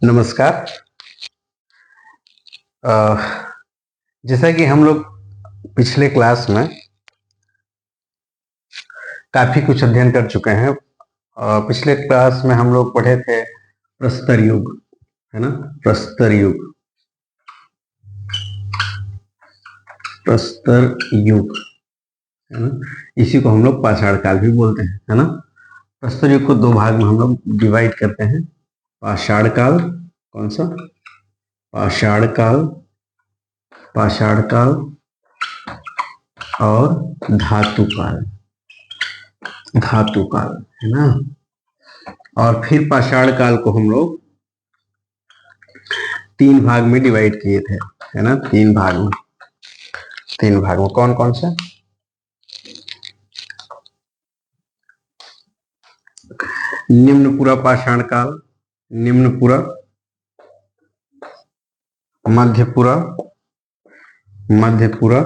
नमस्कार। अ, जैसा कि हम लोग पिछले क्लास में काफी कुछ अध्ययन कर चुके हैं। पिछले क्लास में हम लोग पढ़े थे प्रस्तर युग, है ना। प्रस्तर युग, प्रस्तर युग, है ना। इसी को हम लोग पाषाण काल भी बोलते हैं, है ना। प्रस्तर युग को दो भाग में हम लोग डिवाइड करते हैं। पाषाण काल, कौन सा? पाषाण काल, पाषाण काल और धातु काल, धातु काल, है ना। और फिर पाषाण काल को हम लोग तीन भाग में डिवाइड किए थे, है ना। तीन भाग में, तीन भाग में कौन कौन से? निम्नपुरा पाषाण काल, निम्नपुरा, मध्यपुरा, मध्यपुरा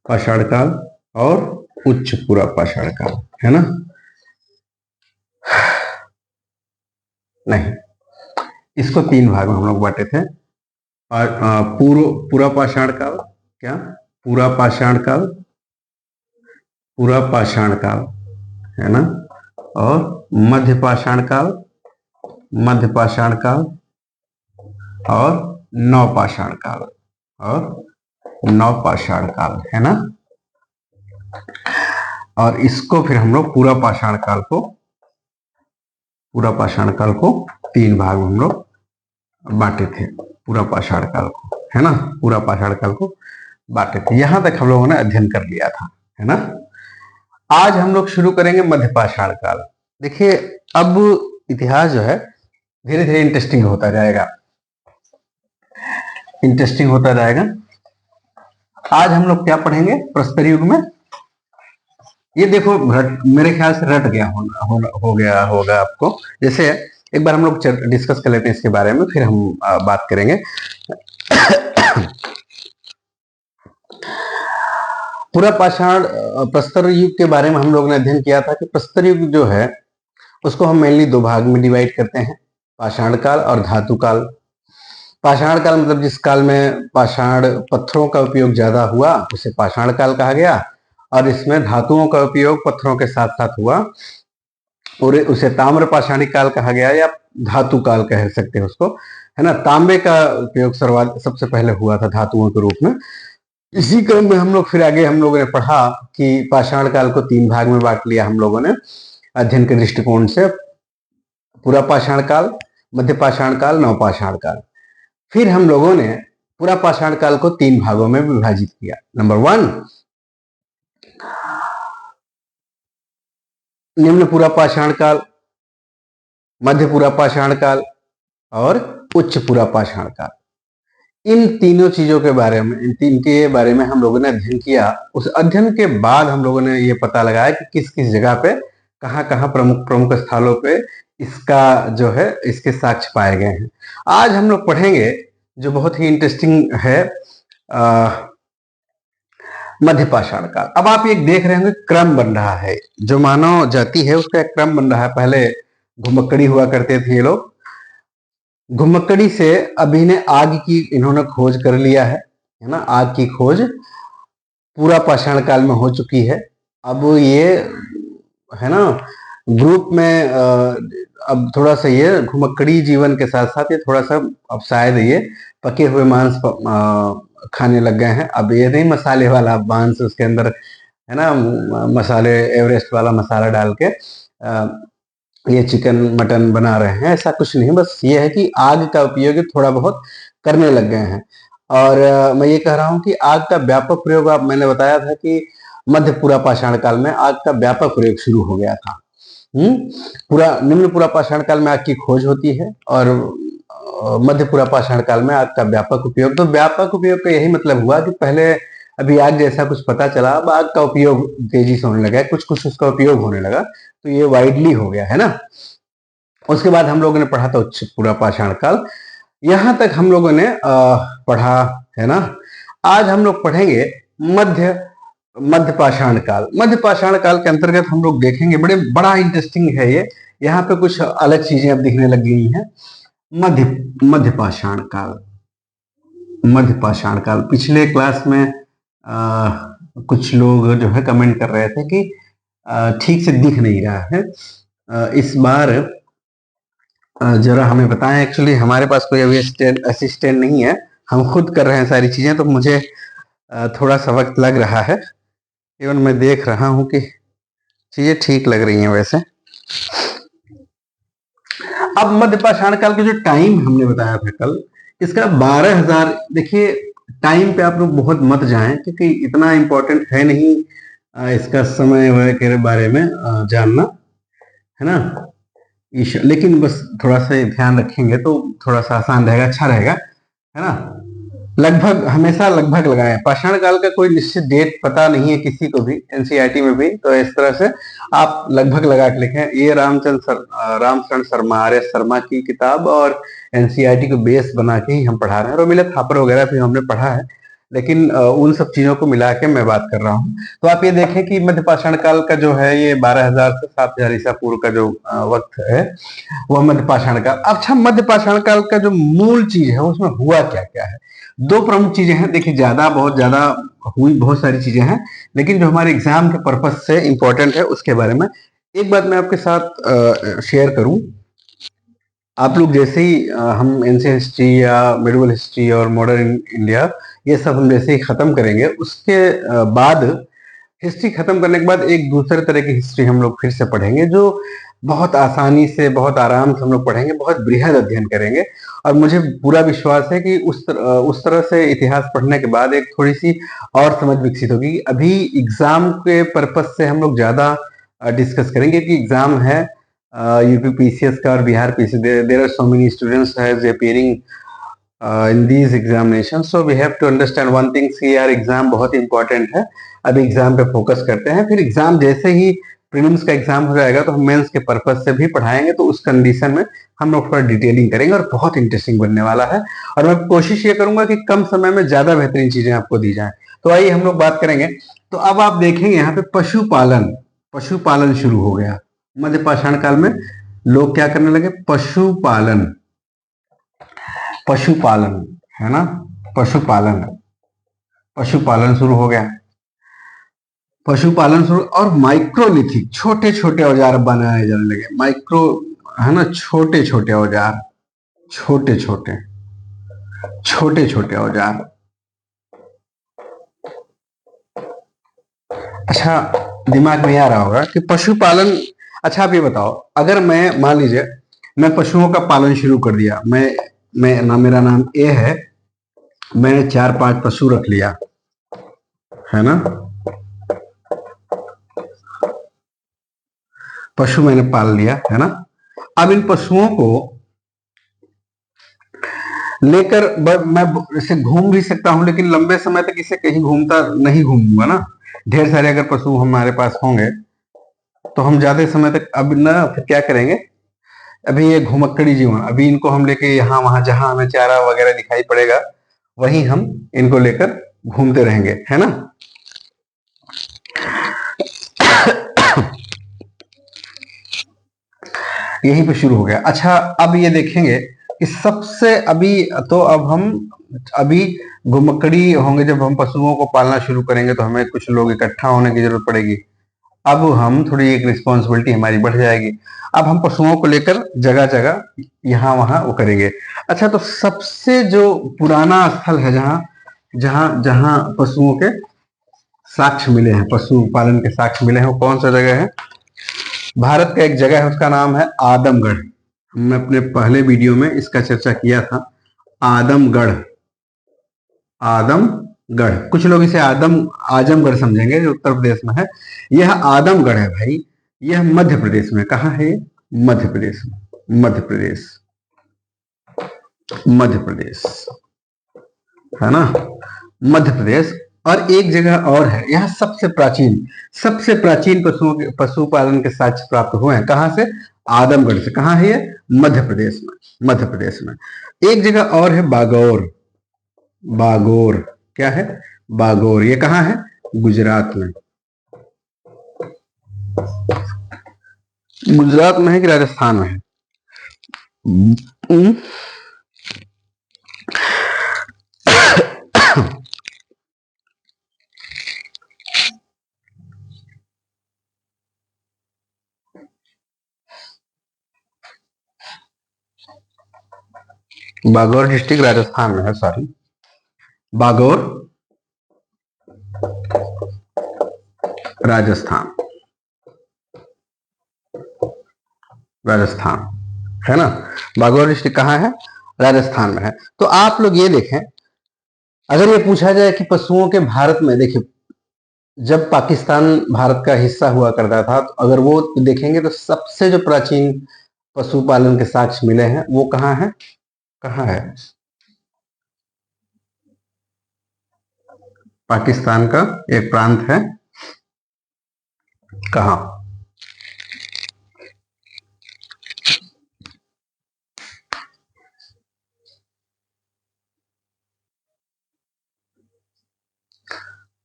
पाषाण काल और उच्चपुरा पाषाण काल, है ना। नहीं, इसको तीन भाग में हम लोग बांटे थे। और पूरा पाषाण काल, क्या? पूरा पाषाण काल, पूरा पाषाण काल, है ना। और मध्य पाषाण काल, मध्य पाषाण काल और नवपाषाण काल, और नवपाषाण काल, है ना। और इसको फिर हम लोग पूरा पाषाण काल को, पूरा पाषाण काल को तीन भाग में हम लोग बांटे थे। पूरा पाषाण काल को, है ना, पूरा पाषाण काल को बांटे थे। यहां तक हम लोगों ने अध्ययन कर लिया था, है ना। आज हम लोग शुरू करेंगे मध्य पाषाण काल। देखिए, अब इतिहास जो है धीरे धीरे इंटरेस्टिंग होता जाएगा, इंटरेस्टिंग होता जाएगा। आज हम लोग क्या पढ़ेंगे प्रस्तर युग में? ये देखो, मेरे ख्याल से रट गया हो गया होगा आपको। जैसे एक बार हम लोग डिस्कस कर लेते हैं इसके बारे में, फिर हम बात करेंगे। पूरा पाषाण प्रस्तर युग के बारे में हम लोगों ने अध्ययन किया था कि प्रस्तर युग जो है उसको हम मेनली दो भाग में डिवाइड करते हैं, पाषाण काल और धातु काल। पाषाण काल मतलब जिस काल में पाषाण पत्थरों का उपयोग ज्यादा हुआ उसे पाषाण काल कहा गया, और इसमें धातुओं का उपयोग पत्थरों के साथ साथ हुआ और उसे ताम्र पाषाणी काल कहा गया, या धातु काल कह सकते हैं उसको, है ना। तांबे का उपयोग सबसे पहले हुआ था धातुओं के रूप में। इसी क्रम में हम लोग फिर आगे हम लोगों ने पढ़ा कि पाषाण काल को तीन भाग में बांट लिया हम लोगों ने अध्ययन के दृष्टिकोण से। पूरा पाषाण काल, मध्य पाषाण काल, नवपाषाण काल। फिर हम लोगों ने पूरा पाषाण काल को तीन भागों में विभाजित किया। नंबर 1, निम्न पूरा पाषाण काल, मध्य पूरा पाषाण काल और उच्च पूरा पाषाण काल। इन तीनों चीजों के बारे में, इन तीन के बारे में हम लोगों ने अध्ययन किया। उस अध्ययन के बाद हम लोगों ने ये पता लगाया कि किस किस जगह पे, कहाँ कहाँ प्रमुख प्रमुख स्थलों पे इसका जो है इसके साक्ष्य पाए गए हैं। आज हम लोग पढ़ेंगे जो बहुत ही इंटरेस्टिंग है, मध्य पाषाण काल। अब आप ये देख रहे होंगे क्रम बन रहा है, जो मानव जाति है उसका एक क्रम बन रहा है। पहले घुमक्कड़ी हुआ करते थे ये लोग, घुमक्कड़ी से अभी ने आग की इन्होंने खोज कर लिया है ना। आग की खोज पूरा पाषाण काल में हो चुकी है। अब ये है ना ग्रुप में अब थोड़ा सा ये घुमक्कड़ी जीवन के साथ साथ ये थोड़ा सा अब शायद ये पके हुए मांस खाने लग गए हैं। अब ये नहीं मसाले वाला मांस उसके अंदर, है ना, मसाले एवरेस्ट वाला मसाला डाल के ये चिकन मटन बना रहे हैं, ऐसा कुछ नहीं। बस ये है कि आग का उपयोग थोड़ा बहुत करने लग गए हैं। और मैं ये कह रहा हूं कि आग का व्यापक प्रयोग, आप मैंने बताया था कि मध्य पूरा पाषाण काल में आग का व्यापक प्रयोग शुरू हो गया था। पूरा निम्न पूरा पाषाण काल में आग की खोज होती है और मध्य पूरा पाषाण काल में आग का व्यापक उपयोग। तो व्यापक उपयोग का यही मतलब हुआ कि पहले अभी आग जैसा कुछ पता चला, अब आग का उपयोग तेजी से होने लगा, कुछ कुछ उसका उपयोग होने लगा, तो ये वाइडली हो गया, है ना। उसके बाद हम लोगों ने पढ़ा था उच्च पूरा पाषाण काल। यहां तक हम लोगों ने पढ़ा, है ना। आज हम लोग पढ़ेंगे मध्य पाषाण काल। मध्य पाषाण काल के अंतर्गत हम लोग देखेंगे, बड़ा इंटरेस्टिंग है ये। यहाँ पे कुछ अलग चीजें अब दिखने लग गई हैं। मध्य मध्य पाषाण काल। मध्य पाषाण काल, पिछले क्लास में कुछ लोग जो है कमेंट कर रहे थे कि ठीक से दिख नहीं रहा है। इस बार जरा हमें बताएं। एक्चुअली हमारे पास कोई अभी असिस्टेंट नहीं है, हम खुद कर रहे हैं सारी चीजें, तो मुझे थोड़ा सा वक्त लग रहा है। इवन मैं देख रहा हूं कि चीजें ठीक लग रही हैं वैसे। अब मध्य पाषाण काल का जो टाइम हमने बताया था कल, इसका 12,000। देखिए टाइम पे आप लोग बहुत मत जाएं, क्योंकि इतना इंपॉर्टेंट है नहीं इसका समय के बारे में जानना, है ना। लेकिन बस थोड़ा सा ध्यान रखेंगे तो थोड़ा सा आसान रहेगा, अच्छा रहेगा, है ना। लगभग हमेशा लगभग लगाएं। पाषाण काल का कोई निश्चित डेट पता नहीं है किसी को भी, एनसीईआरटी में भी, तो इस तरह से आप लगभग लगा के लिखें। ये रामचरण शर्मा, आर एस शर्मा की किताब और एनसीईआरटी को बेस बना के ही हम पढ़ा रहे हैं। रोमिला थापर वगैरह भी हमने पढ़ा है, लेकिन उन सब चीजों को मिला के मैं बात कर रहा हूँ। तो आप ये देखें कि मध्य पाषाण काल का जो है ये 12,000 से 7,000 ईसा पूर्व का जो वक्त है वह मध्य पाषाण काल। अच्छा, मध्य पाषाण काल का जो मूल चीज है उसमें हुआ क्या क्या है? दो प्रमुख चीजें हैं। देखिए बहुत ज्यादा हुई, बहुत सारी चीजें हैं, लेकिन जो हमारे एग्जाम के पर्पज से इंपॉर्टेंट है उसके बारे में एक बात मैं आपके साथ शेयर करूं। आप लोग जैसे ही हम एंशिएंट हिस्ट्री या मिडिवल हिस्ट्री और मॉडर्न इंडिया ये सब हम जैसे ही खत्म करेंगे, उसके बाद हिस्ट्री खत्म करने के बाद एक दूसरे तरह की हिस्ट्री हम लोग फिर से पढ़ेंगे, जो बहुत आसानी से, बहुत आराम से हम लोग पढ़ेंगे, बहुत बृहद अध्ययन करेंगे। और मुझे पूरा विश्वास है कि उस तरह से इतिहास पढ़ने के बाद एक थोड़ी सी और समझ विकसित होगी। अभी एग्जाम के पर्पज से हम लोग ज्यादा डिस्कस करेंगे कि एग्जाम है यूपीपीसीएस का और Bihar PC. There are so many students has appearing in these examinations, so we have to understand one thing कि यार एग्जाम बहुत इंपॉर्टेंट है। अभी एग्जाम पे फोकस करते हैं, फिर एग्जाम जैसे ही प्रीलिम्स का एग्जाम हो जाएगा तो हम मेंस के पर्पज से भी पढ़ाएंगे, तो उस कंडीशन में हम लोग थोड़ा डिटेलिंग करेंगे और बहुत इंटरेस्टिंग बनने वाला है। और मैं कोशिश ये करूंगा कि कम समय में ज्यादा बेहतरीन चीजें आपको दी जाए। तो आइए हम लोग बात करेंगे। तो अब आप देखेंगे यहाँ पे पशुपालन, पशुपालन शुरू हो गया मध्य पाषाण काल में। लोग क्या करने लगे? पशुपालन, पशुपालन, है ना, पशुपालन, पशुपालन शुरू हो गया। पशुपालन शुरू, और माइक्रोलिथिक, छोटे छोटे औजार बनाए जाने लगे। माइक्रो, है ना, छोटे छोटे औजार, छोटे छोटे छोटे छोटे औजार। अच्छा, दिमाग में आ रहा होगा कि पशुपालन। अच्छा आप ये बताओ, अगर मैं मान लीजिए मैं पशुओं का पालन शुरू कर दिया, मैं ना, मेरा नाम ए है, मैंने 4-5 पशु रख लिया, है ना, पशु मैंने पाल लिया, है ना। अब इन पशुओं को लेकर मैं इसे घूम भी सकता हूं, लेकिन लंबे समय तक इसे कहीं घूमता नहीं घूमूंगा ना। ढेर सारे अगर पशु हमारे पास होंगे तो हम ज्यादा समय तक, अब ना फिर क्या करेंगे, अभी ये घुमक्कड़ी जीवन, अभी इनको हम लेके यहाँ वहां जहां हमें चारा वगैरह दिखाई पड़ेगा वहीं हम इनको लेकर घूमते रहेंगे, है ना। यहीं पे शुरू हो गया। अच्छा, अब ये देखेंगे कि सबसे अभी घुमक्कड़ी होंगे। जब हम पशुओं को पालना शुरू करेंगे तो हमें कुछ लोग इकट्ठा होने की जरूरत पड़ेगी। अब हम थोड़ी एक रिस्पॉन्सिबिलिटी हमारी बढ़ जाएगी। अब हम पशुओं को लेकर जगह जगह यहाँ वहां वो करेंगे। अच्छा, तो सबसे जो पुराना स्थल है जहाँ जहाँ जहाँ पशुओं के साक्ष्य मिले हैं, पशुपालन के साक्ष्य मिले हैं, वो कौन सा जगह है? भारत का एक जगह है, उसका नाम है आदमगढ़। हमने अपने पहले वीडियो में इसका चर्चा किया था। आदमगढ़, आदमगढ़, कुछ लोग इसे आजमगढ़ समझेंगे, जो उत्तर प्रदेश में है। यह आदमगढ़ है भाई, यह मध्य प्रदेश में। कहाँ है ये? मध्य प्रदेश में, मध्य प्रदेश, मध्य प्रदेश, है ना, मध्य प्रदेश। और एक जगह और है, यह सबसे प्राचीन पशुपालन के साक्ष्य प्राप्त हुए हैं। कहां से? आदमगढ़ से। कहां है ये? मध्य प्रदेश में, मध्य प्रदेश में। एक जगह और है बागौर, बागोर, क्या है? बागोर। ये कहां है? गुजरात में। गुजरात में है कि राजस्थान में है? बागौर डिस्ट्रिक्ट राजस्थान में है, सॉरी, बागौर राजस्थान, राजस्थान है ना। बागौर डिस्ट्रिक्ट कहाँ है? राजस्थान में है। तो आप लोग ये देखें, अगर ये पूछा जाए कि पशुओं के भारत में, देखिए जब पाकिस्तान भारत का हिस्सा हुआ करता था, तो अगर वो देखेंगे तो सबसे जो प्राचीन पशुपालन के साक्ष्य मिले हैं वो कहाँ है? कहाँ है? पाकिस्तान का एक प्रांत है, कहाँ?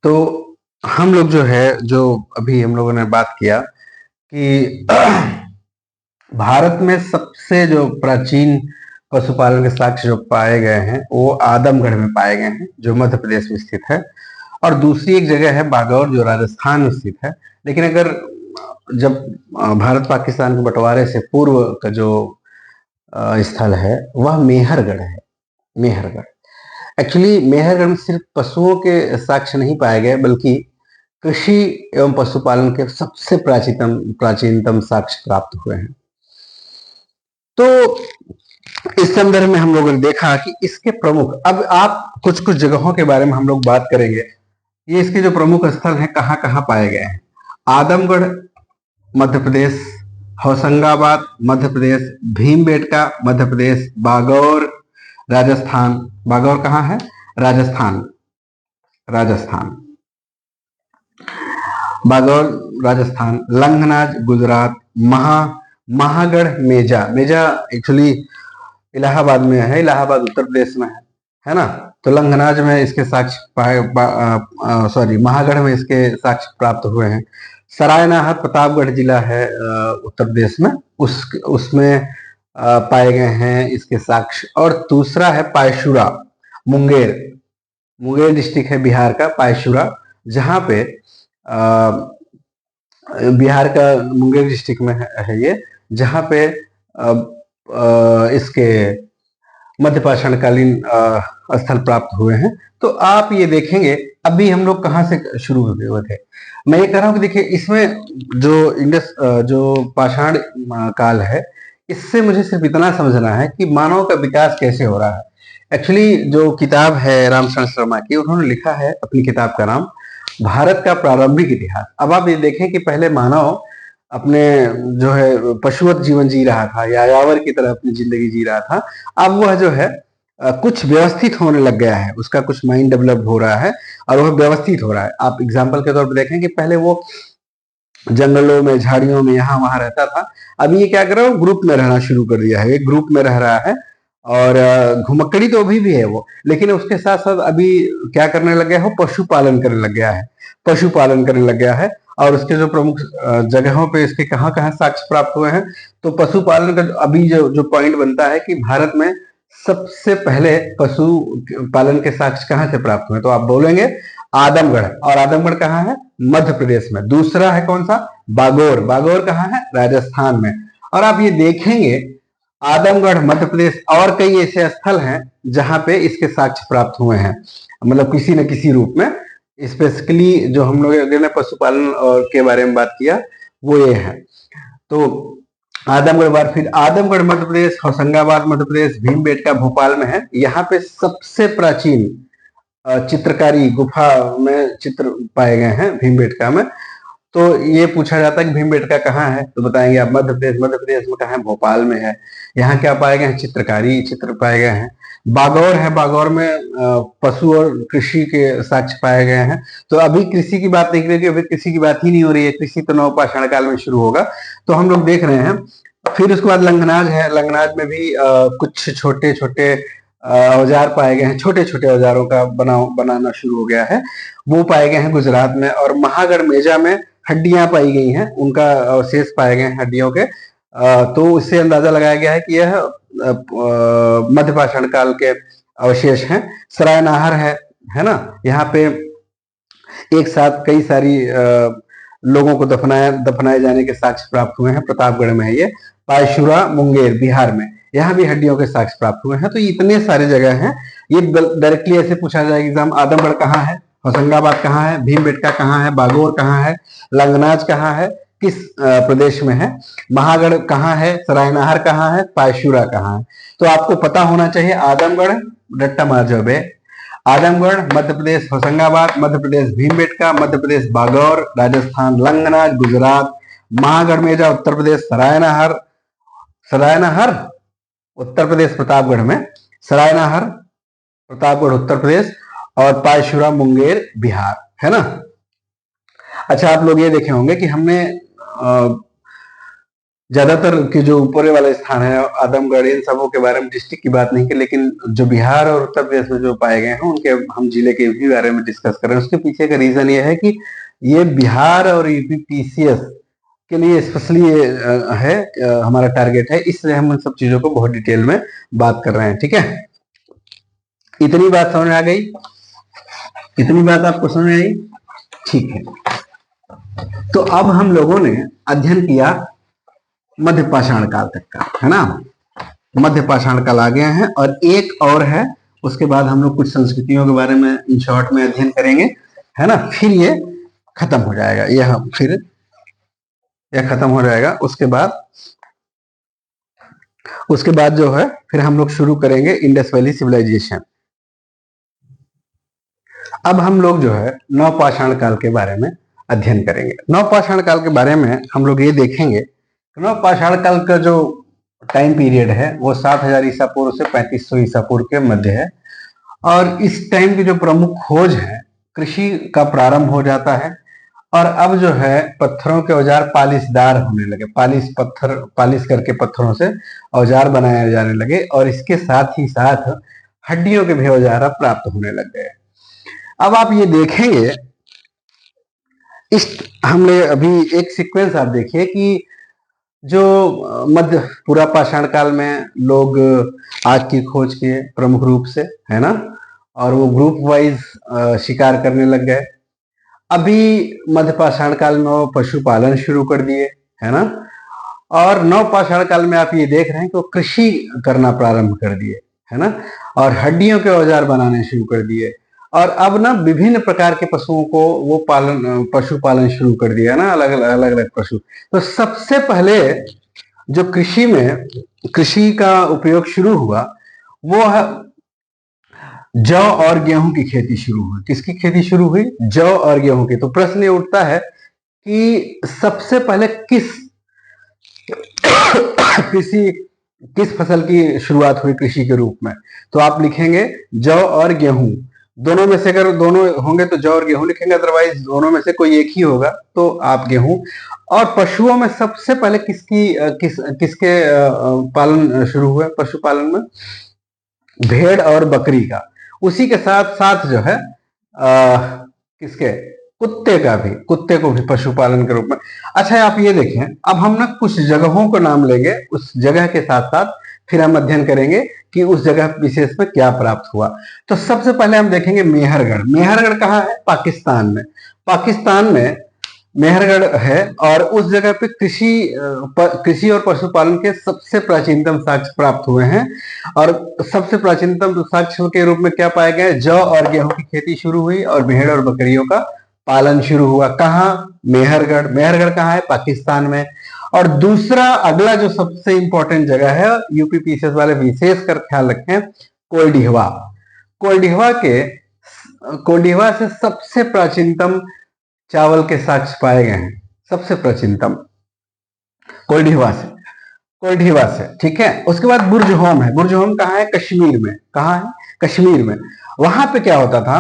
तो हम लोग जो है, जो अभी हम लोगों ने बात किया कि भारत में सबसे जो प्राचीन पशुपालन के साक्ष्य जो पाए गए हैं वो आदमगढ़ में पाए गए हैं, जो मध्य प्रदेश में स्थित है। और दूसरी एक जगह है बागौर, जो राजस्थान में स्थित है। लेकिन अगर जब भारत पाकिस्तान के बंटवारे से पूर्व का जो स्थल है वह मेहरगढ़ है। मेहरगढ़ एक्चुअली, मेहरगढ़ में सिर्फ पशुओं के साक्ष्य नहीं पाए गए, बल्कि कृषि एवं पशुपालन के सबसे प्राचीनतम साक्ष्य प्राप्त हुए हैं। तो इस संदर्भ में हम लोगों ने देखा कि इसके प्रमुख, अब आप कुछ कुछ जगहों के बारे में हम लोग बात करेंगे। ये इसके जो प्रमुख स्थल हैं कहाँ कहाँ पाए गए हैं? आदमगढ़ मध्य प्रदेश, होशंगाबाद मध्य प्रदेश, भीमबेटका मध्य प्रदेश, बागौर राजस्थान। बागौर कहाँ है? राजस्थान, राजस्थान, बागौर राजस्थान, लंगनाज गुजरात, महागढ़ मेजा, मेजा एक्चुअली इलाहाबाद में है, इलाहाबाद उत्तर प्रदेश में है ना। तो लंगनाज में इसके साक्ष्य पाए, सॉरी, महागढ़ में इसके साक्ष्य प्राप्त हुए हैं। सरायनाहर प्रतापगढ़ जिला है उत्तर प्रदेश में, उसमें पाए गए हैं इसके साक्ष्य। और दूसरा है पायशुरा, मुंगेर, मुंगेर डिस्ट्रिक्ट है बिहार का, पायशुरा, जहां पे बिहार का मुंगेर डिस्ट्रिक्ट में है ये, जहां पे इसके मध्यपाषाणकालीन स्थल प्राप्त हुए हैं। तो आप ये देखेंगे, अभी हम लोग कहाँ से शुरू हुए थे, मैं ये कह रहा हूँ कि देखिए इसमें जो जो पाषाण काल है, इससे मुझे सिर्फ इतना समझना है कि मानव का विकास कैसे हो रहा है। एक्चुअली जो किताब है रामशरण शर्मा की, उन्होंने लिखा है अपनी किताब का नाम भारत का प्रारंभिक इतिहास। अब आप ये देखें कि पहले मानव अपने जो है पशुवत जीवन जी रहा था, यायावर की तरह अपनी जिंदगी जी रहा था। अब वह जो है कुछ व्यवस्थित होने लग गया है, उसका कुछ माइंड डेवलप हो रहा है और वह व्यवस्थित हो रहा है। आप एग्जाम्पल के तौर पर देखें कि पहले वो जंगलों में, झाड़ियों में, यहाँ वहां रहता था। अभी ये क्या कर रहा है, ग्रुप में रहना शुरू कर दिया है, एक ग्रुप में रह रहा है। और घुमक्कड़ी तो अभी भी है वो, लेकिन उसके साथ साथ अभी क्या करने लग गया है, पशुपालन करने लग गया है, पशुपालन करने लग गया है। और उसके जो प्रमुख जगहों पे इसके कहाँ कहाँ साक्ष्य प्राप्त हुए हैं, तो पशुपालन का अभी जो पॉइंट बनता है कि भारत में सबसे पहले पशु पालन के साक्ष्य कहाँ से प्राप्त हुए, तो आप बोलेंगे आदमगढ़। और आदमगढ़ कहाँ है? मध्य प्रदेश में। दूसरा है कौन सा? बागौर, बागौर कहाँ है? राजस्थान में। और आप ये देखेंगे आदमगढ़ मध्य प्रदेश और कई ऐसे स्थल हैं जहां पे इसके साक्ष्य प्राप्त हुए हैं, मतलब किसी न किसी रूप में। स्पेसिफिकली जो हम लोग ने पशुपालन और के बारे में बात किया वो ये है। तो आदमगढ़ बार, फिर आदमगढ़ मध्य प्रदेश, होशंगाबाद मध्य प्रदेश, भीमबेटका भोपाल में है। यहाँ पे सबसे प्राचीन चित्रकारी गुफा में चित्र पाए गए हैं भीमबेटका में। तो ये पूछा जाता है कि भीमबेटका कहाँ है, तो बताएंगे आप मध्य प्रदेश। मध्य प्रदेश में कहाँ है? भोपाल में है। यहाँ क्या पाए गए हैं? चित्रकारी चित्र पाए गए हैं। बागौर है, बागौर में पशु और कृषि के साक्ष्य पाए गए हैं। तो अभी कृषि की बात नहीं करेंगे, अभी कृषि की बात ही नहीं हो रही है, कृषि तो नवपाषाण काल में शुरू होगा। तो हम लोग देख रहे हैं। फिर उसके बाद लंगनाज है, लंगनाज में भी कुछ छोटे छोटे औजार पाए गए हैं, छोटे छोटे औजारों का बनाना शुरू हो गया है, वो पाए गए हैं गुजरात में। और महागढ़ मेजा में हड्डियां पाई गई हैं, उनका अवशेष पाए गए हैं हड्डियों के। तो इससे अंदाजा लगाया गया है कि यह मध्यपाषाण काल के अवशेष हैं। सरायनाहर है ना, यहाँ पे एक साथ कई सारी लोगों को दफनाए जाने के साक्ष्य प्राप्त हुए हैं। प्रतापगढ़ में है ये। पायशुरा मुंगेर बिहार में, यहाँ भी हड्डियों के साक्ष्य प्राप्त हुए हैं। तो इतने सारे जगह हैं। ये डायरेक्टली ऐसे पूछा जाएगा एग्जाम, आदमगढ़ कहाँ है, होशंगाबाद कहाँ है, भीमबेटका कहाँ है, बागोर कहाँ है, लंगनाज कहाँ है, किस प्रदेश में है, महागढ़ कहाँ है, सरायनाहर कहाँ है, पायशुरा कहाँ है। तो आपको पता होना चाहिए आदमगढ़, रट्टा मार जाओ बे। आजमगढ़ मध्य प्रदेश, होशंगाबाद मध्य प्रदेश, भीमबेटका मध्य प्रदेश, बागौर राजस्थान, लंगनाज गुजरात, महागढ़ मेजा उत्तर प्रदेश, सरायनाहर उत्तर प्रदेश प्रतापगढ़ में, सरायनाहर प्रतापगढ़ उत्तर प्रदेश, और पायशुरा मुंगेर बिहार, है ना। अच्छा, आप लोग ये देखे होंगे कि हमने ज्यादातर के जो ऊपर वाले स्थान है आदमगढ़, इन सबों के बारे में डिस्ट्रिक्ट की बात नहीं की, लेकिन जो बिहार और उत्तर प्रदेश में जो पाए गए हैं उनके हम जिले के भी बारे में डिस्कस कर रहे हैं। उसके पीछे का रीजन ये है कि ये बिहार और यूपी पीसीएस के लिए स्पेशली है, हमारा टारगेट है, इसलिए हम उन सब चीजों को बहुत डिटेल में बात कर रहे हैं। ठीक है, इतनी बात समझ आ गई? इतनी बात आपको समझ आई? ठीक है, तो अब हम लोगों ने अध्ययन किया मध्यपाषाण काल तक का, है ना। मध्यपाषाण काल आ गए हैं, और एक और है, उसके बाद हम लोग कुछ संस्कृतियों के बारे में इन शॉर्ट में अध्ययन करेंगे, है ना। फिर ये खत्म हो जाएगा, यह खत्म हो जाएगा। उसके बाद जो है फिर हम लोग शुरू करेंगे इंडस वैली सिविलाइजेशन। अब हम लोग जो है नवपाषाण काल के बारे में अध्ययन करेंगे। नवपाषाण काल के बारे में हम लोग ये देखेंगे, नवपाषाण काल का जो टाइम पीरियड है वो 7000 ईसा पूर्व से 3500 ईसा पूर्व के मध्य है। और इस टाइम की जो प्रमुख खोज है, कृषि का प्रारंभ हो जाता है, और अब जो है पत्थरों के औजार पालिशदार होने लगे, पालिश करके पत्थरों से औजार बनाए जाने लगे, और इसके साथ ही साथ हड्डियों के भी औजार प्राप्त होने लग गए। अब आप ये देखेंगे, इस हमने अभी एक सीक्वेंस आप देखिए कि जो मध्य पूरा पाषाण काल में लोग आग की खोज किए प्रमुख रूप से, है ना, और वो ग्रुप वाइज शिकार करने लग गए। अभी मध्य पाषाण काल में वो पशुपालन शुरू कर दिए, है ना, और नव पाषाण काल में आप ये देख रहे हैं कि वो कृषि करना प्रारंभ कर दिए, है ना, और हड्डियों के औजार बनाने शुरू कर दिए, और अब ना विभिन्न प्रकार के पशुओं को वो पशुपालन शुरू कर दिया ना, अलग अलग पशु। तो सबसे पहले जो कृषि का उपयोग शुरू हुआ वो है जौ और गेहूं की खेती शुरू हुई। किसकी खेती शुरू हुई? जौ और गेहूं की। तो प्रश्न ये उठता है कि सबसे पहले किस फसल की शुरुआत हुई कृषि के रूप में? तो आप लिखेंगे जौ और गेहूं, दोनों में से अगर दोनों होंगे तो जौ और गेहूं लिखेंगे, अदरवाइज दोनों में से कोई एक ही होगा तो आप गेहूं। और पशुओं में सबसे पहले किसके पालन शुरू हुए? पशुपालन में भेड़ और बकरी का। उसी के साथ साथ जो है किसके? कुत्ते को भी पशुपालन के रूप में। अच्छा, आप ये देखें, अब हम ना कुछ जगहों को नाम लेंगे, उस जगह के साथ साथ फिर हम अध्ययन करेंगे कि उस जगह विशेष में क्या प्राप्त हुआ। तो सबसे पहले हम देखेंगे मेहरगढ़। मेहरगढ़ कहाँ है? पाकिस्तान में मेहरगढ़ है, और उस जगह पे कृषि और पशुपालन के सबसे प्राचीनतम साक्ष्य प्राप्त हुए हैं। और सबसे प्राचीनतम साक्ष्य के रूप में क्या पाए गए? जौ और गेहूं की खेती शुरू हुई और भेड़ और बकरियों का पालन शुरू हुआ। कहाँ? मेहरगढ़ कहाँ है? पाकिस्तान में। और दूसरा अगला जो सबसे इंपॉर्टेंट जगह है, यूपी पीसीएस वाले विशेष कर ख्याल रखें, कोल्डिहवा से सबसे प्राचीनतम चावल के साक्ष्य पाए गए हैं। सबसे प्राचीनतम कोल्डिहवा से, ठीक है। उसके बाद बुर्जहोम है। बुर्जहोम कहाँ है? कश्मीर में। कहाँ है? कश्मीर में। वहां पे क्या होता था?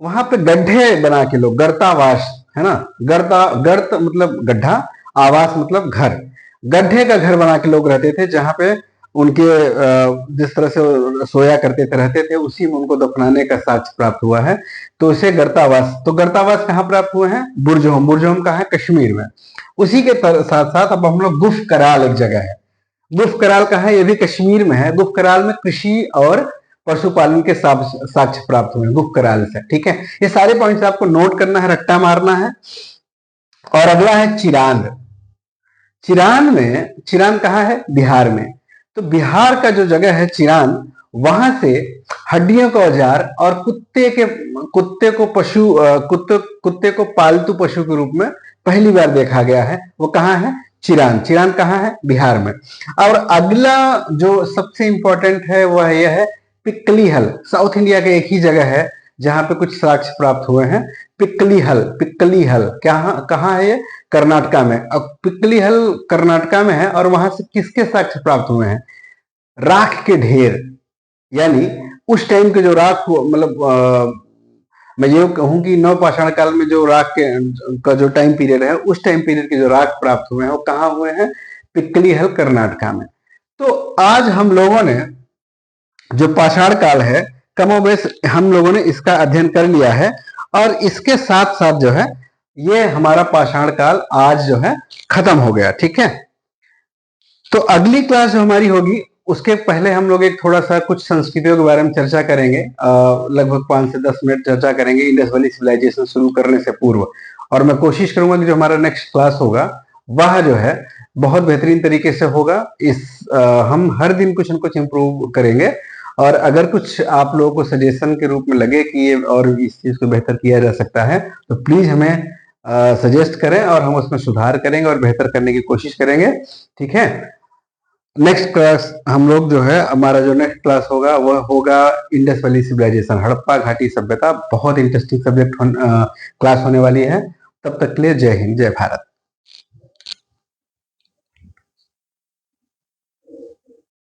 वहां पे गड्ढे बना के लोग, गर्तावास, है ना, गर्त मतलब गड्ढा, आवास मतलब घर, गड्ढे का घर बना के लोग रहते थे, जहां पे उनके जिस तरह से सोया करते थे, रहते थे, उसी में उनको दफनाने का साक्ष्य प्राप्त हुआ है, तो इसे गर्तावास। तो गर्तावास कहाँ प्राप्त हुए हैं? बुर्जहोम कहाँ है? कश्मीर में। उसी के साथ साथ अब हम लोग गुफ कराल एक जगह है, गुफ कराल कहाँ है? ये भी कश्मीर में है। गुफ कराल में कृषि और पशुपालन के साक्ष्य प्राप्त हुए हैं गुफ कराल से। ठीक है, ये सारे पॉइंट्स आपको नोट करना है, रट्टा मारना है। और अगला है चिरांद। चिरांद कहाँ है? बिहार में। तो बिहार का जो जगह है चिरांद, वहां से हड्डियों का औजार और कुत्ते को पालतू पशु के रूप में पहली बार देखा गया है। वो कहाँ है? चिरांद कहाँ है? बिहार में। और अगला जो सबसे इंपॉर्टेंट है वह यह है पिक्कलीहल। साउथ इंडिया का एक ही जगह है जहां पे कुछ साक्ष्य प्राप्त हुए हैं। पिक्कलीहल कहाँ है? ये कर्नाटका में। अब पिक्कलीहल कर्नाटका में है और वहां से किसके साक्ष्य प्राप्त हुए हैं? राख के ढेर। यानी उस टाइम के जो राख, मतलब मैं ये कहूं कि नवपाषाण काल में जो राख का जो टाइम पीरियड है, उस टाइम पीरियड के जो राख प्राप्त हुए हैं वो कहाँ हुए हैं? पिक्कलीहल कर्नाटका में। तो आज हम लोगों ने जो पाषाण काल है, कमोबेश हम लोगों ने इसका अध्ययन कर लिया है। और इसके साथ साथ जो है ये हमारा पाषाण काल आज जो है खत्म हो गया। ठीक है, तो अगली क्लास जो हमारी होगी उसके पहले हम लोग एक थोड़ा सा कुछ संस्कृतियों के बारे में चर्चा करेंगे। लगभग 5 से 10 मिनट चर्चा करेंगे इंडस वैली सिविलाइजेशन शुरू करने से पूर्व। और मैं कोशिश करूंगा कि जो हमारा नेक्स्ट क्लास होगा वह जो है बहुत बेहतरीन तरीके से होगा। हम हर दिन कुछ न कुछ इम्प्रूव करेंगे। और अगर कुछ आप लोगों को सजेशन के रूप में लगे कि ये और इस चीज को बेहतर किया जा सकता है, तो प्लीज हमें सजेस्ट करें और हम उसमें सुधार करेंगे और बेहतर करने की कोशिश करेंगे। ठीक है, नेक्स्ट क्लास हम लोग जो है, हमारा जो नेक्स्ट क्लास होगा वह होगा इंडस वैली सिविलाइजेशन, हड़प्पा घाटी सभ्यता। बहुत इंटरेस्टिंग सब्जेक्ट क्लास होने वाली है। तब तक के लिए जय हिंद, जय भारत।